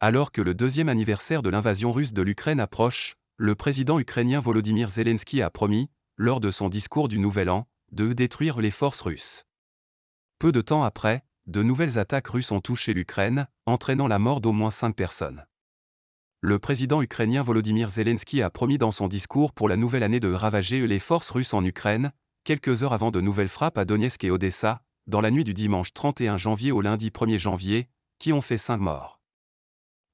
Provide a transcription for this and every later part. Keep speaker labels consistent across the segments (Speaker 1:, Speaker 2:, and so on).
Speaker 1: Alors que le deuxième anniversaire de l'invasion russe de l'Ukraine approche, le président ukrainien Volodymyr Zelensky a promis, lors de son discours du Nouvel An, de détruire les forces russes. Peu de temps après, de nouvelles attaques russes ont touché l'Ukraine, entraînant la mort d'au moins 5 personnes. Le président ukrainien Volodymyr Zelensky a promis dans son discours pour la nouvelle année de ravager les forces russes en Ukraine, quelques heures avant de nouvelles frappes à Donetsk et Odessa, dans la nuit du dimanche 31 janvier au lundi 1er janvier, qui ont fait 5 morts.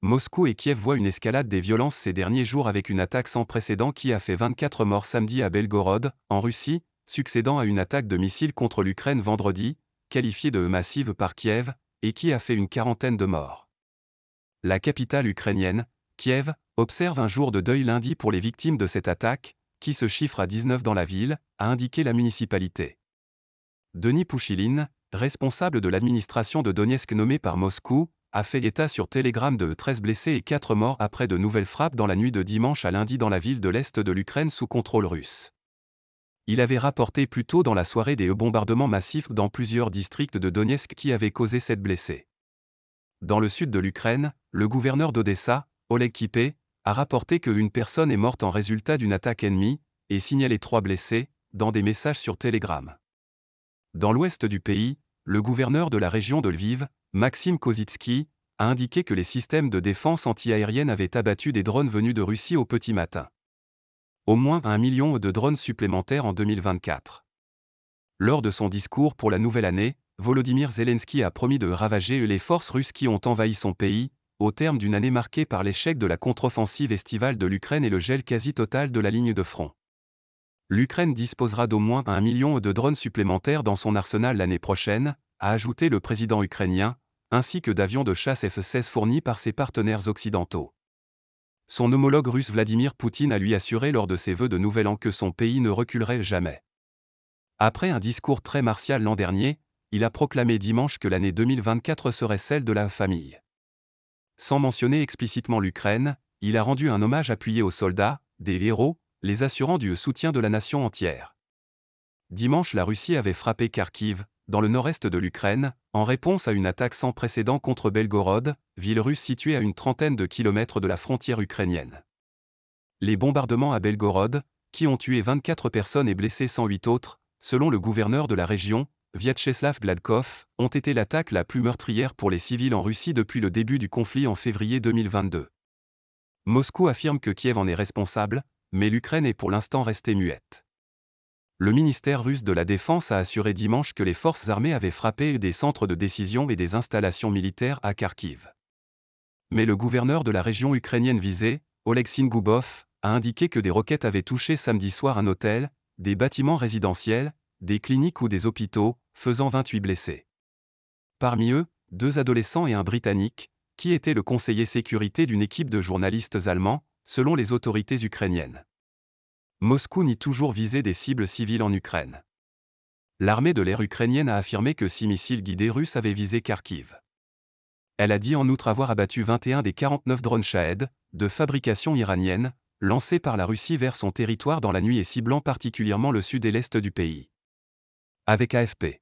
Speaker 1: Moscou et Kiev voient une escalade des violences ces derniers jours avec une attaque sans précédent qui a fait 24 morts samedi à Belgorod, en Russie, succédant à une attaque de missiles contre l'Ukraine vendredi, qualifiée de massive par Kiev, et qui a fait une quarantaine de morts. La capitale ukrainienne, Kiev, observe un jour de deuil lundi pour les victimes de cette attaque, qui se chiffre à 19 dans la ville, a indiqué la municipalité. Denis Pouchiline, responsable de l'administration de Donetsk nommé par Moscou, a fait état sur Telegram de 13 blessés et 4 morts après de nouvelles frappes dans la nuit de dimanche à lundi dans la ville de l'Est de l'Ukraine sous contrôle russe. Il avait rapporté plus tôt dans la soirée des bombardements massifs dans plusieurs districts de Donetsk qui avaient causé 7 blessés. Dans le sud de l'Ukraine, le gouverneur d'Odessa, Oleg Kipé, a rapporté qu'une personne est morte en résultat d'une attaque ennemie, et signalé 3 blessés, dans des messages sur Telegram. Dans l'ouest du pays, le gouverneur de la région de Lviv, Maxime Kozitsky, a indiqué que les systèmes de défense anti-aérienne avaient abattu des drones venus de Russie au petit matin. Au moins 1 million de drones supplémentaires en 2024. Lors de son discours pour la nouvelle année, Volodymyr Zelensky a promis de ravager les forces russes qui ont envahi son pays, au terme d'une année marquée par l'échec de la contre-offensive estivale de l'Ukraine et le gel quasi total de la ligne de front. L'Ukraine disposera d'au moins 1 million de drones supplémentaires dans son arsenal l'année prochaine, a ajouté le président ukrainien, ainsi que d'avions de chasse F-16 fournis par ses partenaires occidentaux. Son homologue russe Vladimir Poutine a lui assuré lors de ses vœux de Nouvel An que son pays ne reculerait jamais. Après un discours très martial l'an dernier, il a proclamé dimanche que l'année 2024 serait celle de la famille. Sans mentionner explicitement l'Ukraine, il a rendu un hommage appuyé aux soldats, des héros, les assurant du soutien de la nation entière. Dimanche, la Russie avait frappé Kharkiv, dans le nord-est de l'Ukraine, en réponse à une attaque sans précédent contre Belgorod, ville russe située à une trentaine de kilomètres de la frontière ukrainienne. Les bombardements à Belgorod, qui ont tué 24 personnes et blessé 108 autres, selon le gouverneur de la région, Vyacheslav Gladkov, ont été l'attaque la plus meurtrière pour les civils en Russie depuis le début du conflit en février 2022. Moscou affirme que Kiev en est responsable, mais l'Ukraine est pour l'instant restée muette. Le ministère russe de la Défense a assuré dimanche que les forces armées avaient frappé des centres de décision et des installations militaires à Kharkiv. Mais le gouverneur de la région ukrainienne visée, Oleg Singubov, a indiqué que des roquettes avaient touché samedi soir un hôtel, des bâtiments résidentiels, des cliniques ou des hôpitaux, faisant 28 blessés. Parmi eux, 2 adolescents et un Britannique, qui était le conseiller sécurité d'une équipe de journalistes allemands, selon les autorités ukrainiennes. Moscou nie toujours viser des cibles civiles en Ukraine. L'armée de l'air ukrainienne a affirmé que 6 missiles guidés russes avaient visé Kharkiv. Elle a dit en outre avoir abattu 21 des 49 drones Shahed, de fabrication iranienne, lancés par la Russie vers son territoire dans la nuit et ciblant particulièrement le sud et l'est du pays. Avec AFP.